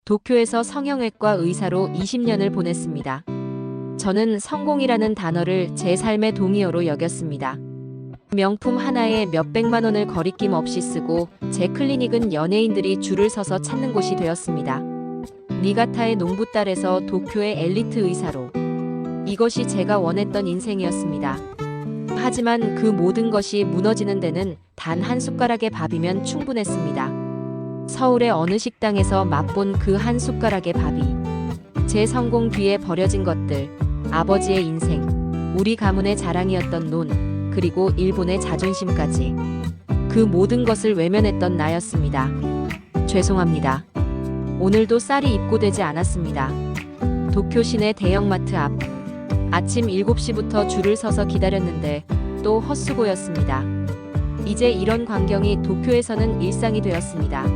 도쿄에서 성형외과 의사로 20년을 보냈습니다. 저는 성공이라는 단어를 제 삶의 동의어로 여겼습니다. 명품 하나에 몇백만 원을 거리낌 없이 쓰고 제 클리닉은 연예인들이 줄을 서서 찾는 곳이 되었습니다. 니가타의 농부딸에서 도쿄의 엘리트 의사로. 이것이 제가 원했던 인생이었습니다. 하지만 그 모든 것이 무너지는 데는 단 한 숟가락의 밥이면 충분했습니다. 서울의 어느 식당에서 맛본 그 한 숟가락의 밥이 제 성공 뒤에 버려진 것들, 아버지의 인생, 우리 가문의 자랑이었던 논, 그리고 일본의 자존심까지 그 모든 것을 외면했던 나였습니다. 죄송합니다. 오늘도 쌀이 입고되지 않았습니다. 도쿄 시내 대형마트 앞. 아침 7시부터 줄을 서서 기다렸는데 또 헛수고였습니다. 이제 이런 광경이 도쿄에서는 일상이 되었습니다.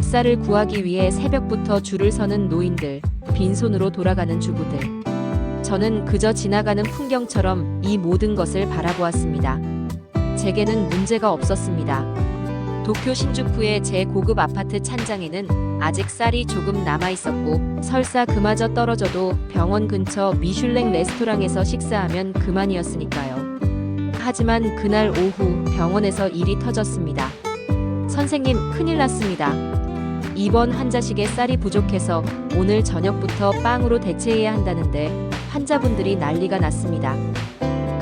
쌀을 구하기 위해 새벽부터 줄을 서는 노인들, 빈손으로 돌아가는 주부들. 저는 그저 지나가는 풍경처럼 이 모든 것을 바라보았습니다. 제게는 문제가 없었습니다. 도쿄 신주쿠의 제 고급 아파트 찬장에는 아직 쌀이 조금 남아있었고 설사 그마저 떨어져도 병원 근처 미슐랭 레스토랑에서 식사하면 그만이었으니까요. 하지만 그날 오후 병원에서 일이 터졌습니다. 선생님, 큰일 났습니다. 입원 환자식에 쌀이 부족해서 오늘 저녁부터 빵으로 대체해야 한다는데 환자분들이 난리가 났습니다.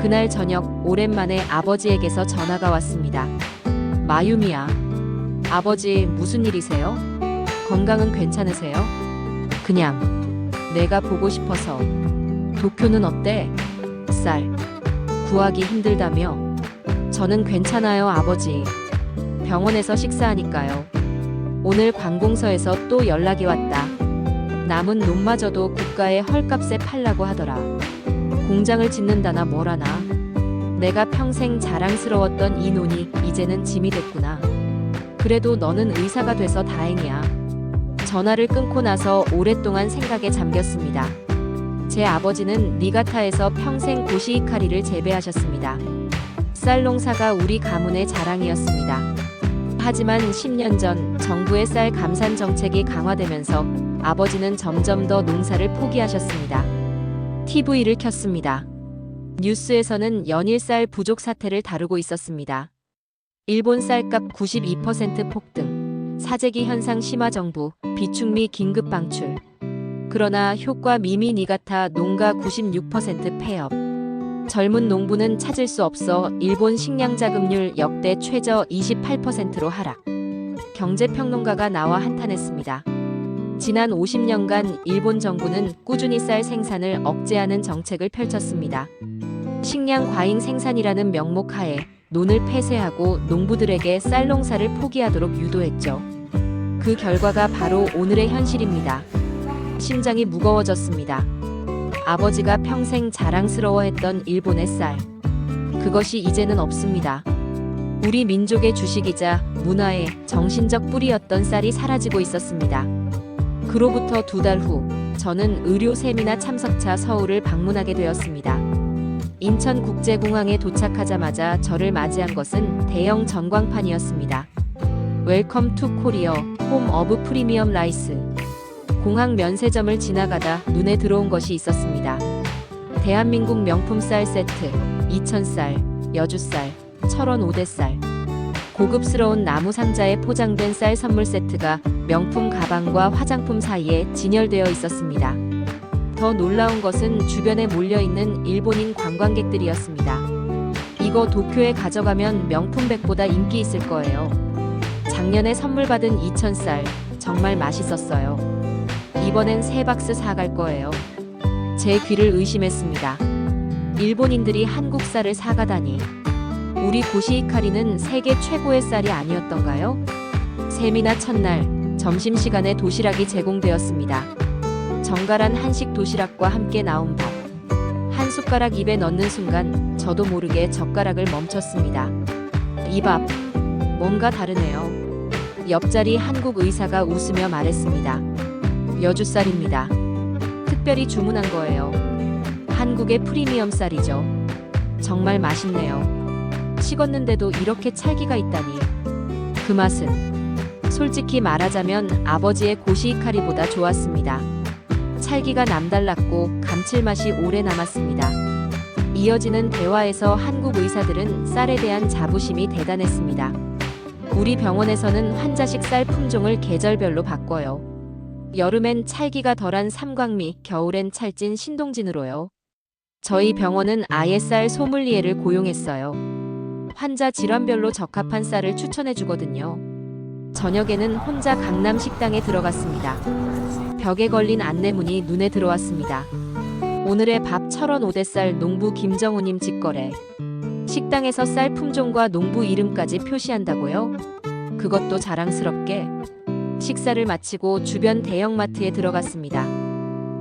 그날 저녁 오랜만에 아버지에게서 전화가 왔습니다. 마유미야. 아버지, 무슨 일이세요? 건강은 괜찮으세요? 그냥 내가 보고 싶어서. 도쿄는 어때? 쌀 구하기 힘들다며? 저는 괜찮아요, 아버지. 병원에서 식사하니까요. 오늘 관공서에서 또 연락이 왔다. 남은 논마저도 국가에 헐값에 팔라고 하더라. 공장을 짓는다나 뭐라나. 내가 평생 자랑스러웠던 이 논이 이제는 짐이 됐구나. 그래도 너는 의사가 돼서 다행이야. 전화를 끊고 나서 오랫동안 생각에 잠겼습니다. 제 아버지는 니가타에서 평생 고시히카리를 재배하셨습니다. 쌀 농사가 우리 가문의 자랑이었습니다. 하지만 10년 전 정부의 쌀 감산 정책이 강화되면서 아버지는 점점 더 농사를 포기하셨습니다. TV를 켰습니다. 뉴스에서는 연일 쌀 부족 사태를 다루고 있었습니다. 일본 쌀값 92% 폭등, 사재기 현상 심화 정부, 비축미 긴급 방출. 그러나 효과 미미 니가타 농가 96% 폐업. 젊은 농부는 찾을 수 없어 일본 식량 자급률 역대 최저 28%로 하락. 경제평론가가 나와 한탄했습니다. 지난 50년간 일본 정부는 꾸준히 쌀 생산을 억제하는 정책을 펼쳤습니다. 식량 과잉 생산이라는 명목 하에 논을 폐쇄하고 농부들에게 쌀 농사를 포기하도록 유도했죠. 그 결과가 바로 오늘의 현실입니다. 심장이 무거워졌습니다. 아버지가 평생 자랑스러워했던 일본의 쌀. 그것이 이제는 없습니다. 우리 민족의 주식이자 문화의 정신적 뿌리였던 쌀이 사라지고 있었습니다. 그로부터 2달 후, 저는 의료 세미나 참석차 서울을 방문하게 되었습니다. 인천국제공항에 도착하자마자 저를 맞이한 것은 대형 전광판이었습니다. 웰컴 투 코리어, 홈 어브 프리미엄 라이스. 공항 면세점을 지나가다 눈에 들어온 것이 있었습니다. 대한민국 명품 쌀 세트, 이천쌀, 여주쌀, 철원 5대쌀. 고급스러운 나무 상자에 포장된 쌀 선물 세트가 명품 가방과 화장품 사이에 진열되어 있었습니다. 더 놀라운 것은 주변에 몰려있는 일본인 관광객들이었습니다. 이거 도쿄에 가져가면 명품백보다 인기 있을 거예요. 작년에 선물 받은 이천쌀, 정말 맛있었어요. 이번엔 3박스 사갈 거예요. 제 귀를 의심했습니다. 일본인들이 한국 쌀을 사가다니. 우리 고시히카리는 세계 최고의 쌀이 아니었던가요? 세미나 첫날, 점심시간에 도시락이 제공되었습니다. 정갈한 한식 도시락과 함께 나온 밥. 한 숟가락 입에 넣는 순간 저도 모르게 젓가락을 멈췄습니다. 이 밥, 뭔가 다르네요. 옆자리 한국 의사가 웃으며 말했습니다. 여주쌀입니다. 특별히 주문한 거예요. 한국의 프리미엄 쌀이죠. 정말 맛있네요. 식었는데도 이렇게 찰기가 있다니. 그 맛은 솔직히 말하자면 아버지의 고시히카리보다 좋았습니다. 찰기가 남달랐고 감칠맛이 오래 남았습니다. 이어지는 대화에서 한국 의사들은 쌀에 대한 자부심이 대단했습니다. 우리 병원에서는 환자식 쌀 품종을 계절별로 바꿔요. 여름엔 찰기가 덜한 삼광미, 겨울엔 찰진 신동진으로요. 저희 병원은 아예 쌀 소믈리에를 고용했어요. 환자 질환별로 적합한 쌀을 추천해 주거든요. 저녁에는 혼자 강남 식당에 들어갔습니다. 벽에 걸린 안내문이 눈에 들어왔습니다. 오늘의 밥 철원 오대쌀 농부 김정우님 직거래. 식당에서 쌀 품종과 농부 이름까지 표시한다고요? 그것도 자랑스럽게. 식사를 마치고 주변 대형마트에 들어갔습니다.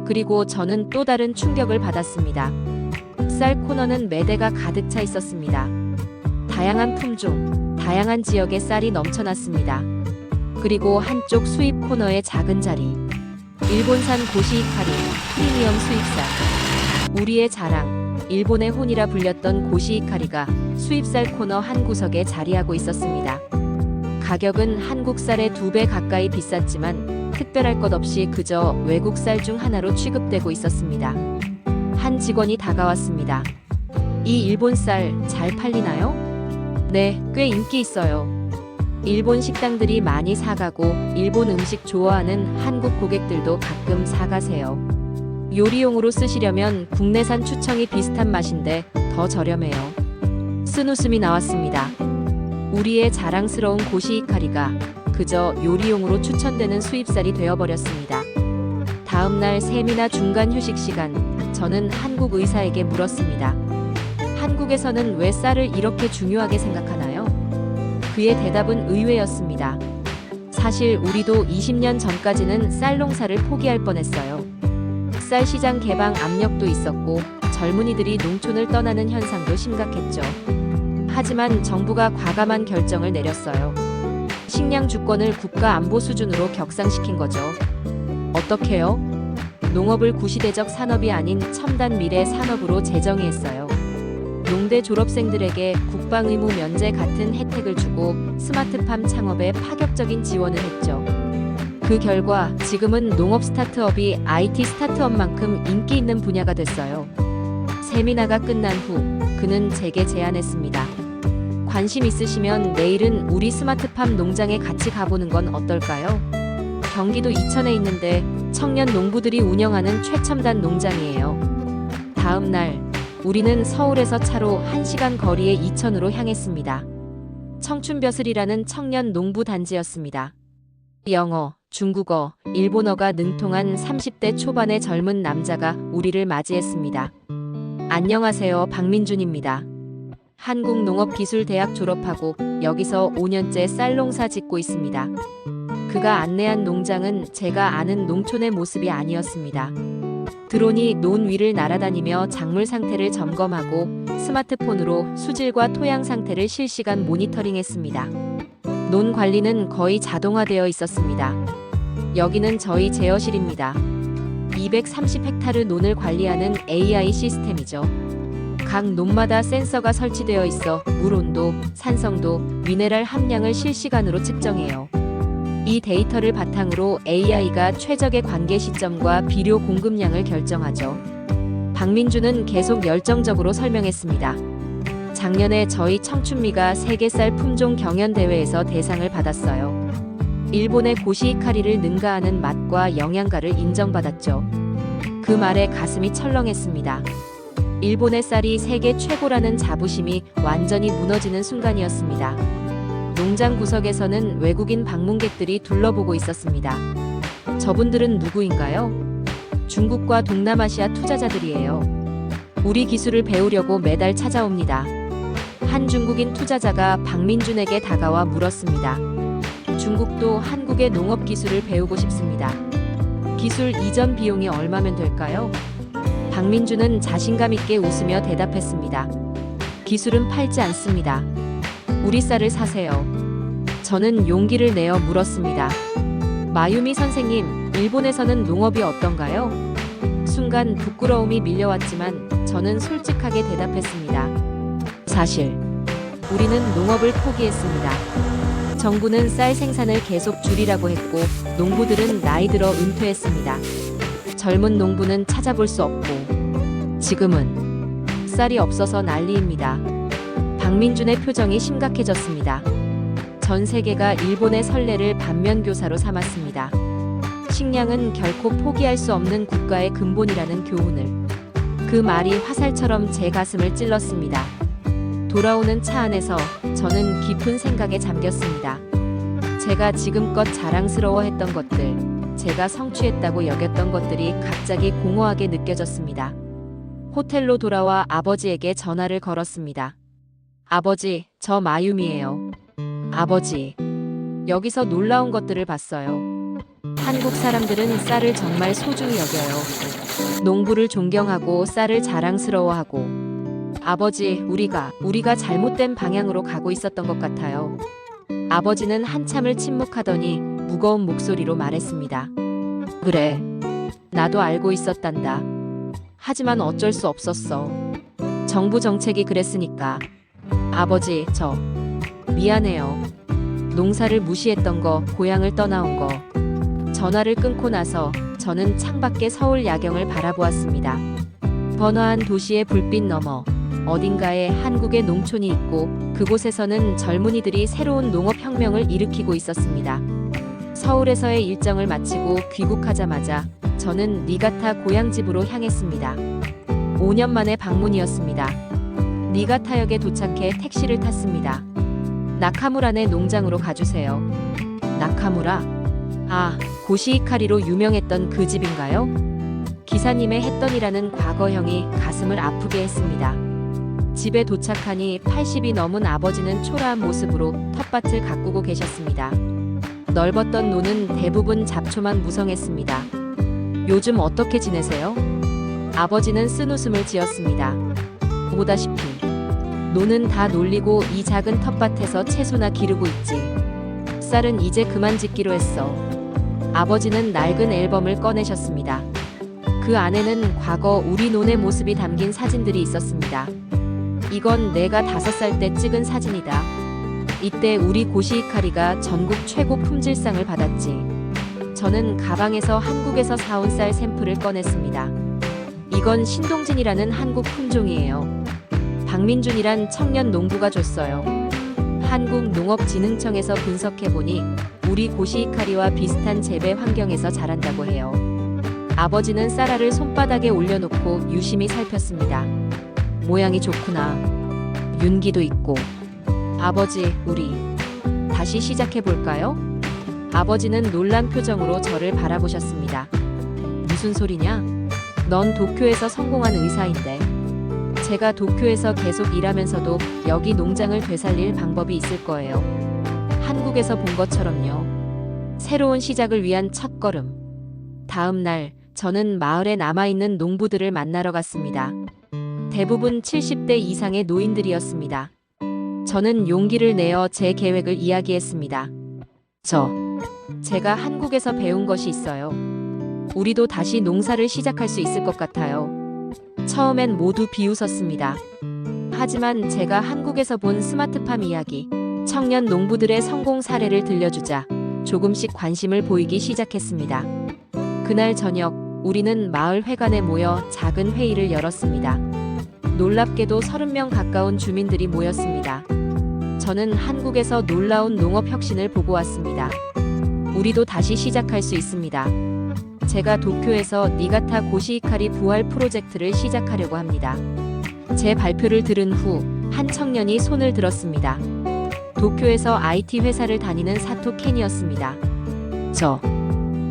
그리고 저는 또 다른 충격을 받았습니다. 쌀 코너는 매대가 가득 차 있었습니다. 다양한 품종, 다양한 지역의 쌀이 넘쳐났습니다. 그리고 한쪽 수입 코너의 작은 자리. 일본산 고시히카리, 프리미엄 수입쌀. 우리의 자랑, 일본의 혼이라 불렸던 고시히카리가 수입쌀 코너 한 구석에 자리하고 있었습니다. 가격은 한국 쌀의 2배 가까이 비쌌지만 특별할 것 없이 그저 외국 쌀 중 하나로 취급되고 있었습니다. 한 직원이 다가왔습니다. 이 일본 쌀 잘 팔리나요? 네, 꽤 인기 있어요. 일본 식당들이 많이 사가고 일본 음식 좋아하는 한국 고객들도 가끔 사가세요. 요리용으로 쓰시려면 국내산 추청이 비슷한 맛인데 더 저렴해요. 쓴 웃음이 나왔습니다. 우리의 자랑스러운 고시히카리가 그저 요리용으로 추천되는 수입쌀이 되어버렸습니다. 다음날 세미나 중간 휴식 시간, 저는 한국 의사에게 물었습니다. 한국에서는 왜 쌀을 이렇게 중요하게 생각하나요? 그의 대답은 의외였습니다. 사실 우리도 20년 전까지는 쌀 농사를 포기할 뻔했어요. 쌀 시장 개방 압력도 있었고 젊은이들이 농촌을 떠나는 현상도 심각했죠. 하지만 정부가 과감한 결정을 내렸어요. 식량 주권을 국가 안보 수준으로 격상시킨 거죠. 어떻게요? 농업을 구시대적 산업이 아닌 첨단 미래 산업으로 재정의했어요. 농대 졸업생들에게 국방 의무 면제 같은 혜택을 주고 스마트팜 창업에 파격적인 지원을 했죠. 그 결과 지금은 농업 스타트업이 IT 스타트업만큼 인기 있는 분야가 됐어요. 세미나가 끝난 후 그는 제게 제안했습니다. 관심 있으시면 내일은 우리 스마트팜 농장에 같이 가보는 건 어떨까요? 경기도 이천에 있는데 청년 농부들이 운영하는 최첨단 농장이에요. 다음 날 우리는 서울에서 차로 1시간 거리의 이천으로 향했습니다. 청춘벼슬이라는 청년 농부 단지였습니다. 영어, 중국어, 일본어가 능통한 30대 초반의 젊은 남자가 우리를 맞이했습니다. 안녕하세요, 박민준입니다. 한국농업기술대학 졸업하고 여기서 5년째 쌀 농사 짓고 있습니다. 그가 안내한 농장은 제가 아는 농촌의 모습이 아니었습니다. 드론이 논 위를 날아다니며 작물 상태를 점검하고 스마트폰으로 수질과 토양 상태를 실시간 모니터링했습니다. 논 관리는 거의 자동화되어 있었습니다. 여기는 저희 제어실입니다. 230헥타르 논을 관리하는 AI 시스템이죠. 각 논마다 센서가 설치되어 있어 물 온도, 산성도, 미네랄 함량을 실시간으로 측정해요. 이 데이터를 바탕으로 AI가 최적의 관계 시점과 비료 공급량을 결정하죠. 박민주는 계속 열정적으로 설명했습니다. 작년에 저희 청춘미가 세계쌀 품종 경연대회에서 대상을 받았어요. 일본의 고시히카리를 능가하는 맛과 영양가를 인정받았죠. 그 말에 가슴이 철렁했습니다. 일본의 쌀이 세계 최고라는 자부심이 완전히 무너지는 순간이었습니다. 농장 구석에서는 외국인 방문객들이 둘러보고 있었습니다. 저분들은 누구인가요? 중국과 동남아시아 투자자들이에요. 우리 기술을 배우려고 매달 찾아옵니다. 한 중국인 투자자가 박민준에게 다가와 물었습니다. 중국도 한국의 농업 기술을 배우고 싶습니다. 기술 이전 비용이 얼마면 될까요? 박민준은 자신감 있게 웃으며 대답했습니다. 기술은 팔지 않습니다. 우리 쌀을 사세요. 저는 용기를 내어 물었습니다. 마유미 선생님, 일본에서는 농업이 어떤가요? 순간 부끄러움이 밀려왔지만 저는 솔직하게 대답했습니다. 사실 우리는 농업을 포기했습니다. 정부는 쌀 생산을 계속 줄이라고 했고 농부들은 나이 들어 은퇴했습니다. 젊은 농부는 찾아볼 수 없고 지금은 쌀이 없어서 난리입니다. 박민준의 표정이 심각해졌습니다. 전 세계가 일본의 선례를 반면교사로 삼았습니다. 식량은 결코 포기할 수 없는 국가의 근본이라는 교훈을. 그 말이 화살처럼 제 가슴을 찔렀습니다. 돌아오는 차 안에서 저는 깊은 생각에 잠겼습니다. 제가 지금껏 자랑스러워했던 것들, 제가 성취했다고 여겼던 것들이 갑자기 공허하게 느껴졌습니다. 호텔로 돌아와 아버지에게 전화를 걸었습니다. 아버지, 저 마유미예요. 아버지, 여기서 놀라운 것들을 봤어요. 한국 사람들은 쌀을 정말 소중히 여겨요. 농부를 존경하고 쌀을 자랑스러워하고. 아버지, 우리가 잘못된 방향으로 가고 있었던 것 같아요. 아버지는 한참을 침묵하더니 무거운 목소리로 말했습니다. 그래, 나도 알고 있었단다. 하지만 어쩔 수 없었어. 정부 정책이 그랬으니까. 아버지, 저 미안해요. 농사를 무시했던 거, 고향을 떠나온 거. 전화를 끊고 나서 저는 창밖에 서울 야경을 바라보았습니다. 번화한 도시의 불빛 너머 어딘가에 한국의 농촌이 있고 그곳에서는 젊은이들이 새로운 농업혁명을 일으키고 있었습니다. 서울에서의 일정을 마치고 귀국하자마자 저는 니가타 고향집으로 향했습니다. 5년 만의 방문이었습니다. 니가타역에 도착해 택시를 탔습니다. 나카무라네 농장으로 가주세요. 나카무라? 아, 고시히카리로 유명했던 그 집인가요? 기사님의 했더니라는 과거형이 가슴을 아프게 했습니다. 집에 도착하니 80이 넘은 아버지는 초라한 모습으로 텃밭을 가꾸고 계셨습니다. 넓었던 논은 대부분 잡초만 무성했습니다. 요즘 어떻게 지내세요? 아버지는 쓴웃음을 지었습니다. 보다시피 논은 다 놀리고 이 작은 텃밭에서 채소나 기르고 있지. 쌀은 이제 그만 짓기로 했어. 아버지는 낡은 앨범을 꺼내셨습니다. 그 안에는 과거 우리 논의 모습이 담긴 사진들이 있었습니다. 이건 내가 5살 때 찍은 사진이다. 이때 우리 고시히카리가 전국 최고 품질상을 받았지. 저는 가방에서 한국에서 사온 쌀 샘플을 꺼냈습니다. 이건 신동진이라는 한국 품종이에요. 박민준이란 청년 농부가 줬어요. 한국농업진흥청에서 분석해보니 우리 고시히카리와 비슷한 재배 환경에서 자란다고 해요. 아버지는 쌀알을 손바닥에 올려놓고 유심히 살폈습니다. 모양이 좋구나. 윤기도 있고. 아버지, 우리 다시 시작해볼까요? 아버지는 놀란 표정으로 저를 바라보셨습니다. 무슨 소리냐? 넌 도쿄에서 성공한 의사인데. 제가 도쿄에서 계속 일하면서도 여기 농장을 되살릴 방법이 있을 거예요. 한국에서 본 것처럼요. 새로운 시작을 위한 첫걸음. 다음 날 저는 마을에 남아있는 농부들을 만나러 갔습니다. 대부분 70대 이상의 노인들이었습니다. 저는 용기를 내어 제 계획을 이야기했습니다. 제가 한국에서 배운 것이 있어요. 우리도 다시 농사를 시작할 수 있을 것 같아요. 처음엔 모두 비웃었습니다. 하지만 제가 한국에서 본 스마트팜 이야기, 청년 농부들의 성공 사례를 들려주자 조금씩 관심을 보이기 시작했습니다. 그날 저녁 우리는 마을 회관에 모여 작은 회의를 열었습니다. 놀랍게도 30명 가까운 주민들이 모였습니다. 저는 한국에서 놀라운 농업 혁신을 보고 왔습니다. 우리도 다시 시작할 수 있습니다. 제가 도쿄에서 니가타 고시히카리 부활 프로젝트를 시작하려고 합니다. 제 발표를 들은 후 한 청년이 손을 들었습니다. 도쿄에서 IT 회사를 다니는 사토 켄이었습니다.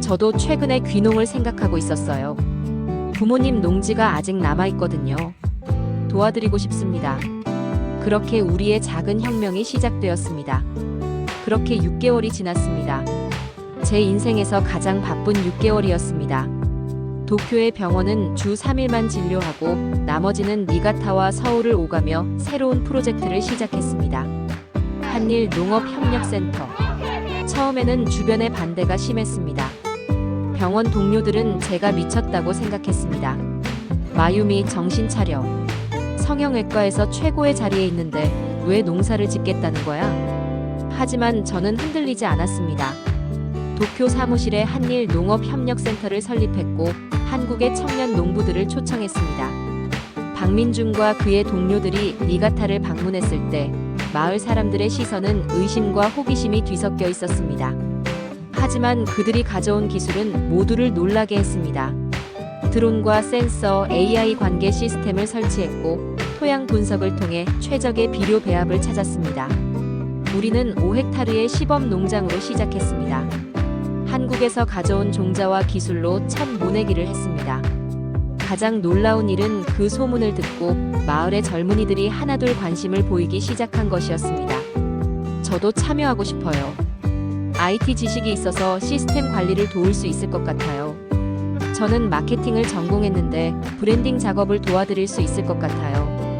저도 최근에 귀농을 생각하고 있었어요. 부모님 농지가 아직 남아있거든요. 도와드리고 싶습니다. 그렇게 우리의 작은 혁명이 시작되었습니다. 그렇게 6개월이 지났습니다. 제 인생에서 가장 바쁜 6개월이었습니다. 도쿄의 병원은 주 3일만 진료하고 나머지는 니가타와 서울을 오가며 새로운 프로젝트를 시작했습니다. 한일 농업협력센터. 처음에는 주변의 반대가 심했습니다. 병원 동료들은 제가 미쳤다고 생각했습니다. 마유미, 정신 차려. 성형외과에서 최고의 자리에 있는데 왜 농사를 짓겠다는 거야? 하지만 저는 흔들리지 않았습니다. 도쿄 사무실에 한일 농업협력센터를 설립했고 한국의 청년 농부들을 초청했습니다. 박민준과 그의 동료들이 니가타를 방문했을 때 마을 사람들의 시선은 의심과 호기심이 뒤섞여 있었습니다. 하지만 그들이 가져온 기술은 모두를 놀라게 했습니다. 드론과 센서, AI 관계 시스템을 설치했고 토양 분석을 통해 최적의 비료 배합을 찾았습니다. 우리는 5헥타르의 시범 농장으로 시작했습니다. 한국에서 가져온 종자와 기술로 첫 모내기를 했습니다. 가장 놀라운 일은 그 소문을 듣고 마을의 젊은이들이 하나둘 관심을 보이기 시작한 것이었습니다. 저도 참여하고 싶어요. IT 지식이 있어서 시스템 관리를 도울 수 있을 것 같아요. 저는 마케팅을 전공했는데 브랜딩 작업을 도와드릴 수 있을 것 같아요.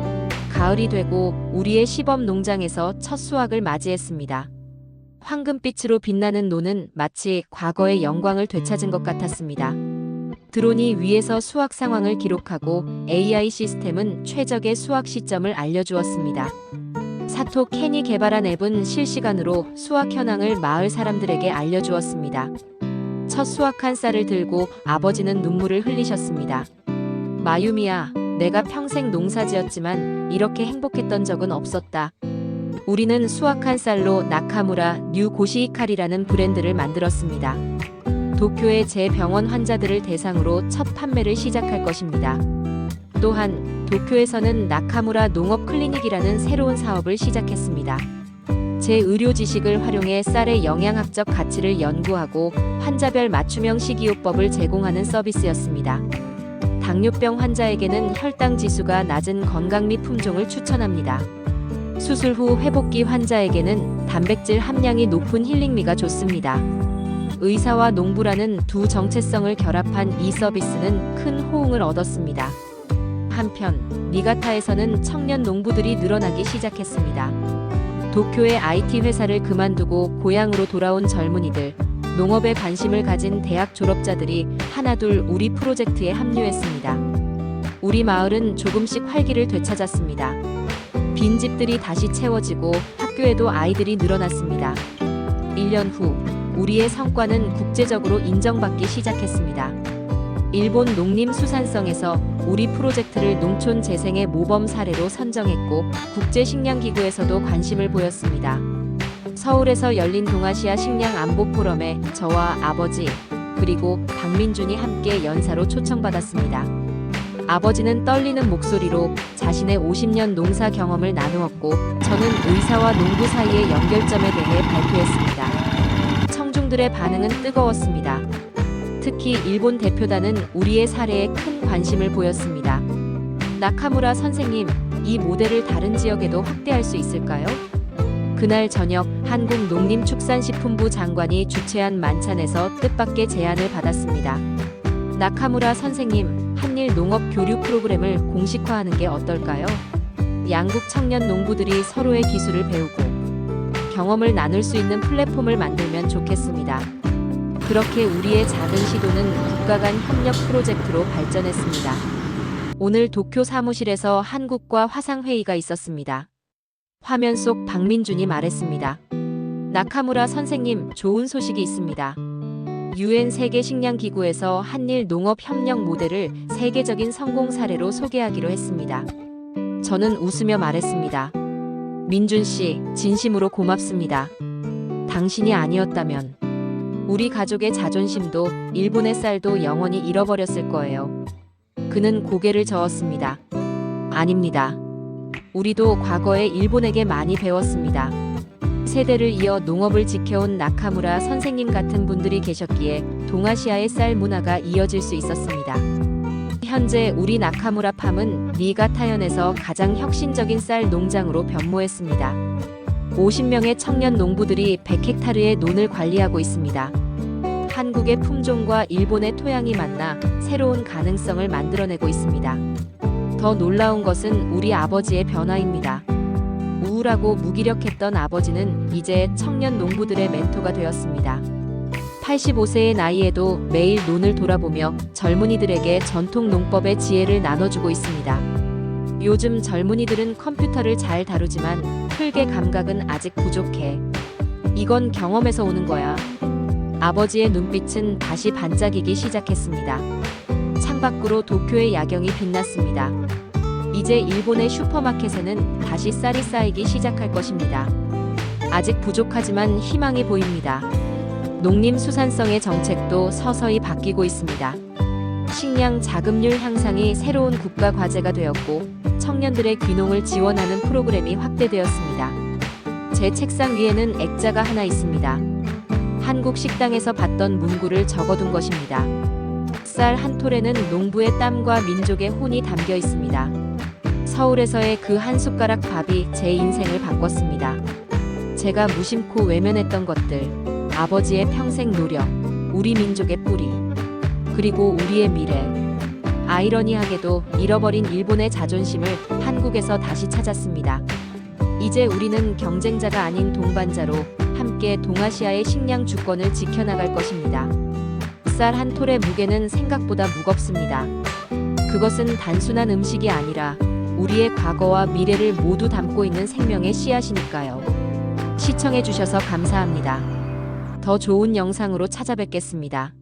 가을이 되고 우리의 시범 농장에서 첫 수확을 맞이했습니다. 황금빛으로 빛나는 논은 마치 과거의 영광을 되찾은 것 같았습니다. 드론이 위에서 수확 상황을 기록하고 AI 시스템은 최적의 수확 시점을 알려주었습니다. 사토 캔이 개발한 앱은 실시간으로 수확 현황을 마을 사람들에게 알려주었습니다. 첫 수확한 쌀을 들고 아버지는 눈물을 흘리셨습니다. 마유미야, 내가 평생 농사지었지만 이렇게 행복했던 적은 없었다. 우리는 수확한 쌀로 나카무라 뉴 고시히카리라는 브랜드를 만들었습니다. 도쿄의 재병원 환자들을 대상으로 첫 판매를 시작할 것입니다. 또한 도쿄에서는 나카무라 농업 클리닉이라는 새로운 사업을 시작했습니다. 제 의료 지식을 활용해 쌀의 영양학적 가치를 연구하고 환자별 맞춤형 식이요법을 제공하는 서비스였습니다. 당뇨병 환자에게는 혈당 지수가 낮은 건강 및 품종을 추천합니다. 수술 후 회복기 환자에게는 단백질 함량이 높은 힐링미가 좋습니다. 의사와 농부라는 두 정체성을 결합한 이 서비스는 큰 호응을 얻었습니다. 한편 니가타에서는 청년 농부들이 늘어나기 시작했습니다. 도쿄의 IT 회사를 그만두고 고향으로 돌아온 젊은이들, 농업에 관심을 가진 대학 졸업자들이 하나둘 우리 프로젝트에 합류했습니다. 우리 마을은 조금씩 활기를 되찾았습니다. 빈집들이 다시 채워지고 학교에도 아이들이 늘어났습니다. 1년 후 우리의 성과는 국제적으로 인정받기 시작했습니다. 일본 농림수산성에서 우리 프로젝트를 농촌 재생의 모범 사례로 선정했고 국제식량기구에서도 관심을 보였습니다. 서울에서 열린 동아시아 식량 안보 포럼에 저와 아버지 그리고 박민준이 함께 연사로 초청받았습니다. 아버지는 떨리는 목소리로 자신의 50년 농사 경험을 나누었고 저는 의사와 농부 사이의 연결점에 대해 발표했습니다. 청중들의 반응은 뜨거웠습니다. 특히 일본 대표단은 우리의 사례에 큰 관심을 보였습니다. 나카무라 선생님, 이 모델을 다른 지역에도 확대할 수 있을까요? 그날 저녁 한국농림축산식품부 장관이 주최한 만찬에서 뜻밖의 제안을 받았습니다. 나카무라 선생님, 한일 농업 교류 프로그램을 공식화하는 게 어떨까요? 양국 청년 농부들이 서로의 기술을 배우고 경험을 나눌 수 있는 플랫폼을 만들면 좋겠습니다. 그렇게 우리의 작은 시도는 국가 간 협력 프로젝트로 발전했습니다. 오늘 도쿄 사무실에서 한국과 화상회의가 있었습니다. 화면 속 박민준이 말했습니다. 나카무라 선생님, 좋은 소식이 있습니다. UN 세계식량기구에서 한일 농업 협력 모델을 세계적인 성공 사례로 소개하기로 했습니다. 저는 웃으며 말했습니다. 민준 씨, 진심으로 고맙습니다. 당신이 아니었다면 우리 가족의 자존심도 일본의 쌀도 영원히 잃어버렸을 거예요. 그는 고개를 저었습니다. 아닙니다. 우리도 과거에 일본에게 많이 배웠습니다. 세대를 이어 농업을 지켜온 나카무라 선생님 같은 분들이 계셨기에 동아시아의 쌀 문화가 이어질 수 있었습니다. 현재 우리 나카무라 팜은 니가타현에서 가장 혁신적인 쌀 농장으로 변모했습니다. 50명의 청년 농부들이 100헥타르의 논을 관리하고 있습니다. 한국의 품종과 일본의 토양이 만나 새로운 가능성을 만들어내고 있습니다. 더 놀라운 것은 우리 아버지의 변화입니다. 우울하고 무기력했던 아버지는 이제 청년 농부들의 멘토가 되었습니다. 85세의 나이에도 매일 논을 돌아보며 젊은이들에게 전통 농법의 지혜를 나눠주고 있습니다. 요즘 젊은이들은 컴퓨터를 잘 다루지만 흙의 감각은 아직 부족해. 이건 경험에서 오는 거야. 아버지의 눈빛은 다시 반짝이기 시작했습니다. 창밖으로 도쿄의 야경이 빛났습니다. 이제 일본의 슈퍼마켓에는 다시 쌀이 쌓이기 시작할 것입니다. 아직 부족하지만 희망이 보입니다. 농림수산성의 정책도 서서히 바뀌고 있습니다. 식량 자급률 향상이 새로운 국가 과제가 되었고 청년들의 귀농을 지원하는 프로그램이 확대되었습니다. 제 책상 위에는 액자가 하나 있습니다. 한국 식당에서 봤던 문구를 적어둔 것입니다. 쌀 한 톨에는 농부의 땀과 민족의 혼이 담겨 있습니다. 서울에서의 그 한 숟가락 밥이 제 인생을 바꿨습니다. 제가 무심코 외면했던 것들, 아버지의 평생 노력, 우리 민족의 뿌리, 그리고 우리의 미래. 아이러니하게도 잃어버린 일본의 자존심을 한국에서 다시 찾았습니다. 이제 우리는 경쟁자가 아닌 동반자로 함께 동아시아의 식량 주권을 지켜나갈 것입니다. 쌀 한 톨의 무게는 생각보다 무겁습니다. 그것은 단순한 음식이 아니라 우리의 과거와 미래를 모두 담고 있는 생명의 씨앗이니까요. 시청해주셔서 감사합니다. 더 좋은 영상으로 찾아뵙겠습니다.